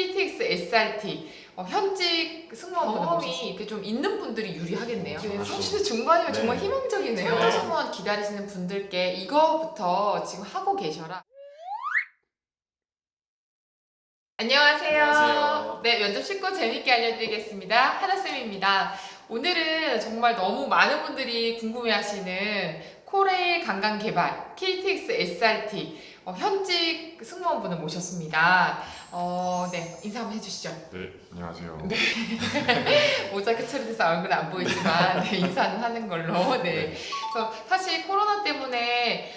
KTX SRT 현직 승무원분들 경험이 이렇게 좀 있는 분들이 유리하겠네요. 30대 중반이면 정말 희망적이네요. 현직 승무원 기다리시는 분들께 이거부터 지금 하고 계셔라. 안녕하세요. 네, 면접 쉽고 재밌게 알려드리겠습니다. 하나쌤입니다. 오늘은 정말 너무 많은 분들이 궁금해하시는 코레일 관광개발 KTX SRT 현직 승무원분을 모셨습니다. 네, 인사 한번 해주시죠. 네, 안녕하세요. 네. 모자이크 처리돼서 얼굴은 안 보이지만 네, 인사는 하는 걸로. 네. 그래서 사실 코로나 때문에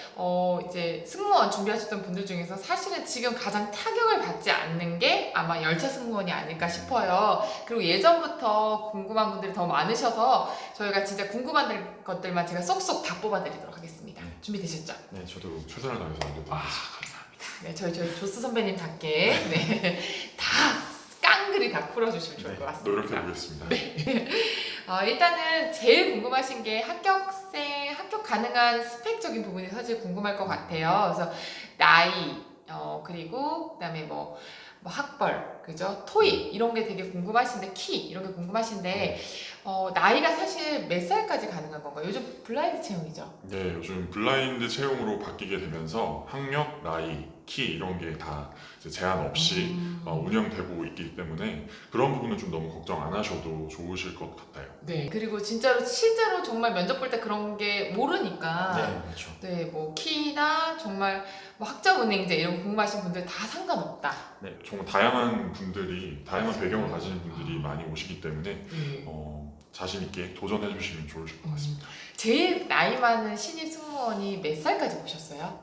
이제 승무원 준비하셨던 분들 중에서 사실은 지금 가장 타격을 받지 않는 게 아마 열차 승무원이 아닐까 싶어요. 그리고 예전부터 궁금한 분들이 더 많으셔서 저희가 진짜 궁금한 것들만 제가 쏙쏙 다 뽑아드리도록 하겠습니다. 준비되셨죠? 네, 저도 최선을 다해서 알려드리겠습니다. 감사합니다. 네, 저희 조스 선배님답게 네, 다 깡그리 다 풀어주시면 좋을 것 같습니다. 노력해보겠습니다. 일단은 제일 궁금하신 게 합격 가능한 스펙적인 부분이 사실 궁금할 것 같아요. 그래서 나이, 그리고 그다음에 뭐 학벌, 그죠? 토익 이런 게 되게 궁금하신데 키 이런 게 궁금하신데 나이가 사실 몇 살까지 가능한 건가요? 요즘 블라인드 채용이죠? 네, 요즘 블라인드 채용으로 바뀌게 되면서 학력, 나이, 키 이런 게 다 제한 없이 운영되고 있기 때문에 그런 부분은 좀 너무 걱정 안 하셔도 좋으실 것 같아요. 네. 그리고 진짜로 실제로 정말 면접 볼 때 그런 게 모르니까 네, 그렇죠. 네, 뭐 키나 정말 뭐 학점은행제 이런 거 궁금하신 분들 다 상관없다. 네, 정말 다양한 분들이, 다양한 배경을 가지는 분들이 많이 오시기 때문에 네. 자신 있게 도전해 주시면 좋으실 것 같습니다. 제일 나이 많은 신입 승무원이 몇 살까지 보셨어요?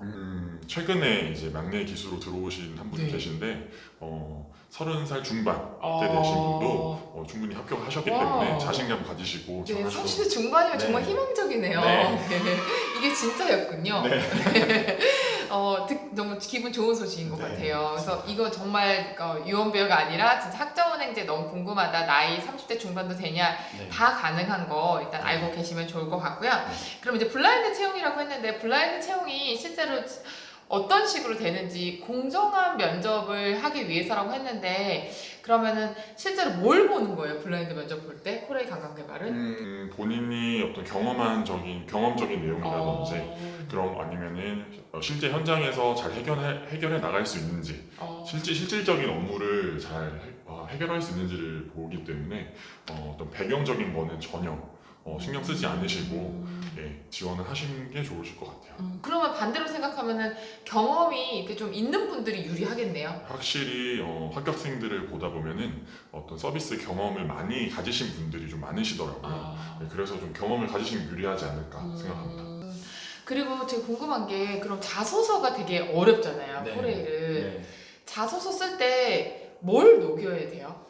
최근에 이제 막내 기수로 들어오신 한 분 네. 계신데 30살 중반 때 되신 분도 충분히 합격하셨기 때문에 자신감 가지시고 네, 잘하시고 30대 중반이면 정말 희망적이네요. 네. 네. 이게 진짜였군요. 네. 너무 기분 좋은 소식인 것 네, 같아요. 그래서 이거 정말 유언비어가 아니라 진짜 학점은행제 너무 궁금하다. 나이 30대 중반도 되냐? 네. 다 가능한 거 일단 알고 계시면 좋을 것 같고요. 그럼 이제 블라인드 채용이라고 했는데 블라인드 채용이 실제로 어떤 식으로 되는지 공정한 면접을 하기 위해서라고 했는데 그러면은 실제로 뭘 보는 거예요? 블라인드 면접 볼 때? 코레일 관광개발은? 본인이 어떤 경험적인 내용이라든지 그런 아니면은 실제 현장에서 잘 해결해 나갈 수 있는지 실질적인 업무를 잘 해결할 수 있는지를 보기 때문에 어떤 배경적인 거는 전혀 신경 쓰지 않으시고 지원을 하시는 게 좋으실 것 같아요. 그러면 반대로 생각하면은 경험이 이렇게 좀 있는 분들이 유리하겠네요. 확실히 합격생들을 보다 보면은 어떤 서비스 경험을 많이 가지신 분들이 좀 많으시더라고요. 네, 그래서 좀 경험을 가지시면 유리하지 않을까 생각합니다. 그리고 제가 궁금한 게 그럼 자소서가 되게 어렵잖아요. 네. 코레일은. 네. 자소서 쓸 때 뭘 녹여야 돼요?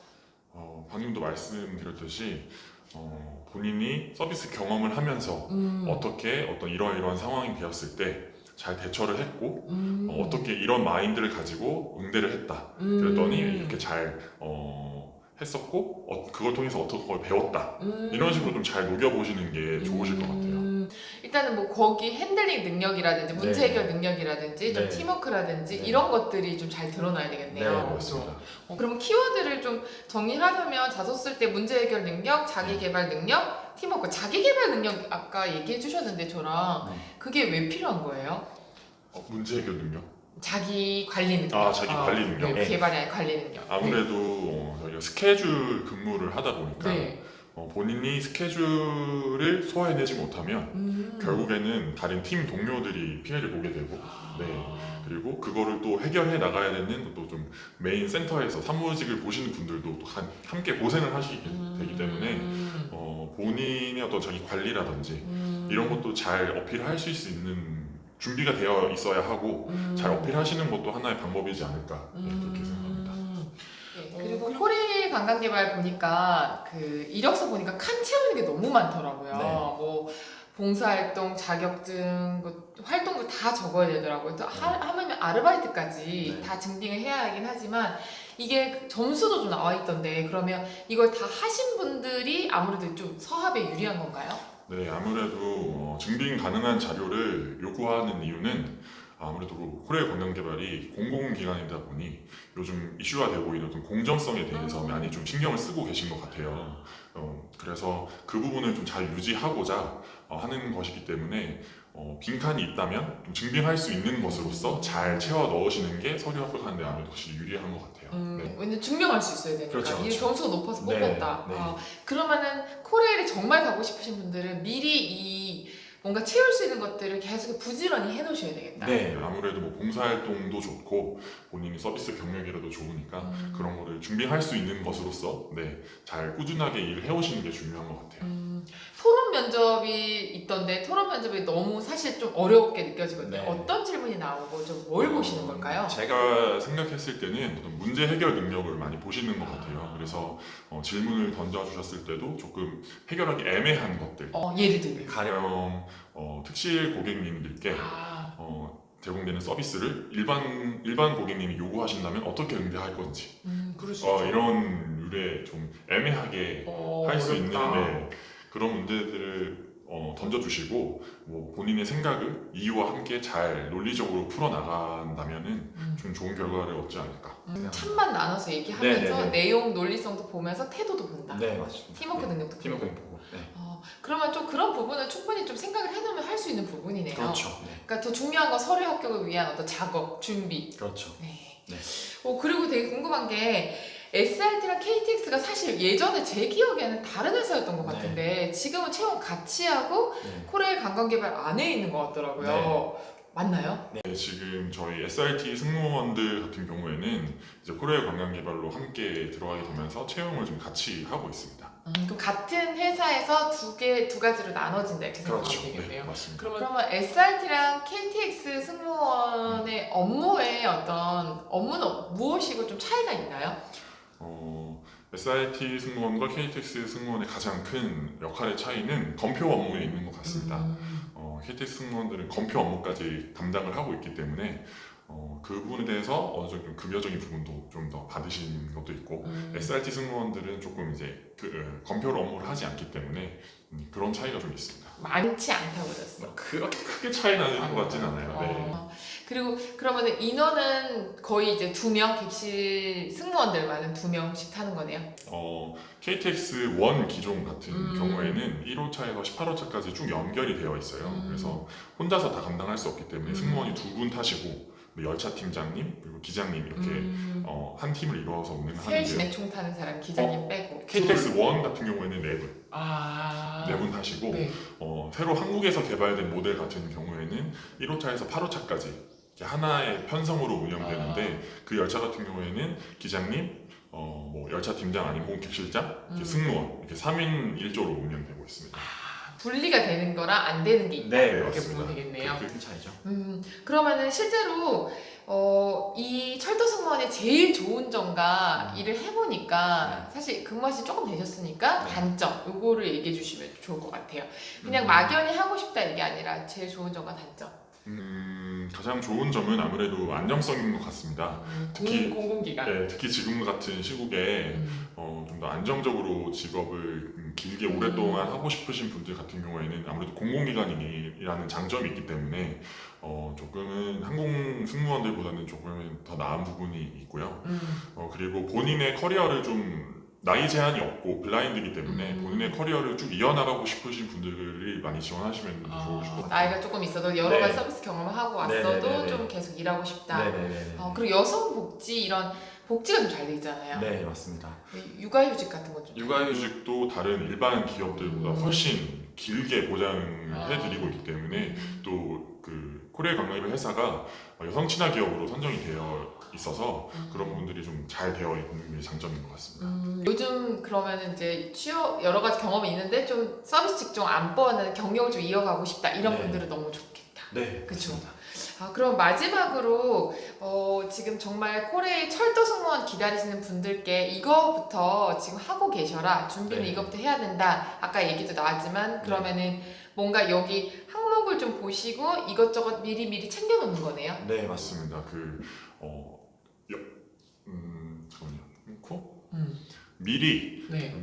방금도 말씀드렸듯이 본인이 서비스 경험을 하면서 어떻게 어떤 이러이러한 상황이 되었을 때 잘 대처를 했고 어떻게 이런 마인드를 가지고 응대를 했다. 그랬더니 이렇게 잘 했었고 그걸 통해서 어떤 걸 배웠다. 이런 식으로 좀 잘 녹여보시는 게 좋으실 것 같아요. 일단은 뭐 거기 핸들링 능력이라든지 문제 네. 해결 능력이라든지 좀 네. 팀워크라든지 네. 이런 것들이 좀 잘 드러나야 네, 되겠네요. 맞습니다. 그러면 키워드를 좀 정리하자면 자소서 쓸 때 문제 해결 능력, 자기 개발 능력, 팀워크. 자기 개발 능력 아까 얘기해 주셨는데 저랑 그게 왜 필요한 거예요? 문제 해결 능력? 자기 관리 능력. 자기 관리 능력? 네, 개발이 아니라 관리 능력. 아무래도 저희가 스케줄 근무를 하다 보니까 네. 본인이 스케줄을 소화해내지 못하면 결국에는 다른 팀 동료들이 피해를 보게 되고 그리고 그거를 또 해결해 나가야 되는 또 좀 메인 센터에서 사무직을 보시는 분들도 또 함께 고생을 하시게 되기 때문에 본인의 어떤 자기 관리라든지 이런 것도 잘 어필할 수 있는 준비가 되어 있어야 하고 잘 어필하시는 것도 하나의 방법이지 않을까 그렇게 생각합니다. 그리고 코레일 관광개발 보니까 그 이력서 보니까 칸 채우는 게 너무 많더라고요. 네. 뭐 봉사활동, 자격증, 그 활동도 다 적어야 되더라고요. 또 하면 아르바이트까지 다 증빙을 해야 하긴 하지만 이게 점수도 좀 나와 있던데 그러면 이걸 다 하신 분들이 아무래도 좀 서합에 유리한 건가요? 네, 아무래도 증빙 가능한 자료를 요구하는 이유는 아무래도 코레일 관광개발이 공공기관이다 보니 요즘 이슈가 되고 있는 어떤 공정성에 대해서 많이 좀 신경을 쓰고 계신 것 같아요. 그래서 그 부분을 좀 잘 유지하고자 하는 것이기 때문에 빈칸이 있다면 좀 증빙할 수 있는 것으로서 잘 채워 넣으시는 게 서류 합격하는 데 아무래도 훨씬 유리한 것 같아요. 네. 왜냐면 증명할 수 있어야 되니까. 그렇죠, 이 그렇죠. 점수가 높아서 네, 뽑혔다. 네. 그러면은 코레일에 정말 가고 싶으신 분들은 미리 이 뭔가 채울 수 있는 것들을 계속 부지런히 해놓으셔야 되겠다. 네. 아무래도 뭐 봉사활동도 좋고 본인이 서비스 경력이라도 좋으니까 그런 거를 준비할 수 있는 것으로서 잘 꾸준하게 일을 해오시는 게 중요한 것 같아요. 토론 면접이 있던데 토론 면접이 너무 사실 좀 어렵게 느껴지거든요. 네. 어떤 질문이 나오고 좀 뭘 보시는 걸까요? 제가 생각했을 때는 어떤 문제 해결 능력을 많이 보시는 것 같아요. 그래서 질문을 던져주셨을 때도 조금 해결하기 애매한 것들, 예를 들면. 가령 특실 고객님들께 아, 제공되는 서비스를 일반 고객님이 요구하신다면 어떻게 응대할 건지 그럴 수 있죠. 이런 류의 좀 애매하게 할 수 있는 어렵다. 그런 문제들을 던져주시고 뭐 본인의 생각을 이유와 함께 잘 논리적으로 풀어나간다면은 좀 좋은 결과를 얻지 않을까. 찬만 나눠서 얘기하면서 네네네. 내용 논리성도 보면서 태도도 본다. 네, 맞습니다. 팀워크 네. 능력도 팀워크 보고. 보고. 네. 그러면 좀 그런 부분은 충분히 좀 생각을 해놓으면 할 수 있는 부분이네요. 그렇죠. 네. 그러니까 더 중요한 건 서류 합격을 위한 어떤 작업, 준비. 그렇죠. 네. 네. 그리고 되게 궁금한 게 SRT랑 KTX가 사실 예전에 제 기억에는 다른 회사였던 것 네. 같은데 지금은 채용 같이 하고 네. 코레일 관광개발 안에 있는 것 같더라고요. 맞나요? 네, 지금 저희 SRT 승무원들 같은 경우에는 이제 코레일 관광개발로 함께 들어가게 되면서 채용을 좀 같이 하고 있습니다. 그럼 같은 회사에서 두 가지로 나눠진다 이렇게 생각하면 그렇죠. 되겠네요. 맞습니다. 그러면 SRT랑 KTX 승무원의 업무의 어떤 업무는 무엇이고 좀 차이가 있나요? SRT 승무원과 KTX 승무원의 가장 큰 역할의 차이는 검표 업무에 있는 것 같습니다. KTX 승무원들은 검표 업무까지 담당을 하고 있기 때문에 그 부분에 대해서 어느 정도 급여적인 부분도 좀 더 받으시는 것도 있고 SRT 승무원들은 조금 이제 검표 업무를 하지 않기 때문에 그런 차이가 좀 있습니다. 많지 않다고 그랬어. 그렇게 크게 차이 나는 것 같진 않아요. 네. 그리고 그러면 인원은 거의 이제 2명 객실 승무원들만은 2명씩 타는 거네요. KTX 1 기종 같은 경우에는 1호차에서 18호차까지 쭉 연결이 되어 있어요. 그래서 혼자서 다 감당할 수 없기 때문에 승무원이 2분 타시고 열차 팀장님 그리고 기장님 이렇게 한 팀을 이루어서 운행하는데요. 셋이네 총 타는 사람 기장님 빼고. KTX 1 같은 경우에는 4분, 아. 4분 타시고 네. 새로 한국에서 개발된 모델 같은 경우에는 1호차에서 8호차까지 하나의 편성으로 운영되는데 그 열차 같은 경우에는 기장님, 뭐 열차 팀장 아니면 객실장, 이렇게 승무원 이렇게 3인 1조로 운영되고 있습니다. 분리가 되는 거랑 안 되는 게 있다. 네, 이렇게 맞습니다. 보면 되겠네요. 큰 차이죠. 그러면은 실제로 이 철도 승무원의 제일 좋은 점과 일을 해보니까 사실 근무하신 지 조금 되셨으니까 네. 단점 요거를 얘기해 주시면 좋을 것 같아요. 그냥 막연히 하고 싶다 이게 아니라 제일 좋은 점과 단점. 가장 좋은 점은 아무래도 안정성인 것 같습니다. 특히- 공공기관. 네, 특히 지금 같은 시국에 좀 더 안정적으로 직업을 길게 오랫동안 하고 싶으신 분들 같은 경우에는 아무래도 공공기관이라는 장점이 있기 때문에 조금은 항공 승무원들보다는 조금은 더 나은 부분이 있고요. 그리고 본인의 커리어를 좀 나이 제한이 없고 블라인드이기 때문에 본인의 커리어를 쭉 이어나가고 싶으신 분들이 많이 지원하시면 좋으실 것 같아요. 나이가 조금 있어도 여러 네. 가지 서비스 경험을 하고 왔어도 네네네네. 좀 계속 일하고 싶다. 네네네. 그리고 여성 복지 이런 복지가 좀 잘 돼 있잖아요. 네, 맞습니다. 육아휴직 같은 것 좀. 육아휴직도 다른 일반 기업들보다 훨씬 길게 보장을 해드리고 있기 때문에 또 그 코레일 관광개발 회사가 여성 친화 기업으로 선정이 되어 있어서 그런 부분들이 좀 잘 되어 있는 게 장점인 것 같습니다. 요즘 그러면 이제 취업 여러 가지 경험이 있는데 좀 서비스 직종 안 뻔한 경력을 좀 이어가고 싶다 이런 네. 분들은 너무 좋겠다. 네, 그쵸. 맞습니다. 그럼 마지막으로 지금 정말 코레일 철도 승무원 기다리시는 분들께 이거부터 지금 하고 계셔라. 준비는 네. 이거부터 해야 된다. 아까 얘기도 나왔지만 그러면은 뭔가 여기 항목을 좀 보시고 이것저것 미리 챙겨 놓는 거네요. 네, 맞습니다. 잠깐만요. 코? 음. 미리 네.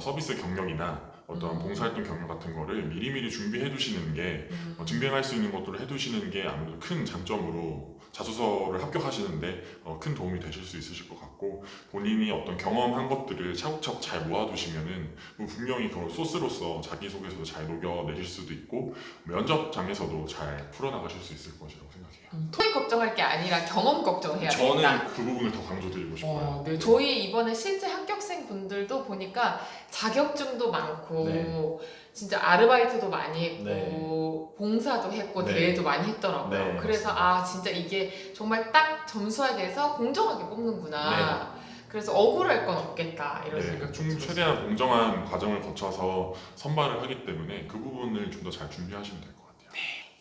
서비스 경력이나 어떤 봉사활동 경력 같은 거를 미리미리 준비해 두시는 게 증빙할 수 있는 것들을 해두시는 게 아무래도 큰 장점으로 자소서를 합격하시는데 큰 도움이 되실 수 있으실 것 같고, 본인이 어떤 경험한 것들을 차곡차곡 잘 모아두시면은 분명히 그걸 소스로서 자기소개서도 잘 녹여내실 수도 있고 면접장에서도 잘 풀어나가실 수 있을 것이라고 생각해요. 토익 걱정할 게 아니라 경험 걱정해야 저는 된다. 그 부분을 더 강조드리고 싶어요. 네, 저희 이번에 실제 합격생 분들도 보니까 자격증도 많고 네. 진짜 아르바이트도 많이 했고 네. 봉사도 했고 네. 대회도 많이 했더라고요. 네, 그래서 맞습니다. 진짜 이게 정말 딱 점수화돼서 공정하게 뽑는구나. 네. 그래서 억울할 건 없겠다 이런 네, 생각. 최대한 공정한 과정을 거쳐서 선발을 하기 때문에 그 부분을 좀 더 잘 준비하시면 될 것 같아요.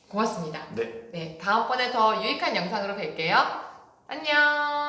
고맙습니다. 네. 네, 다음번에 더 유익한 영상으로 뵐게요. 안녕.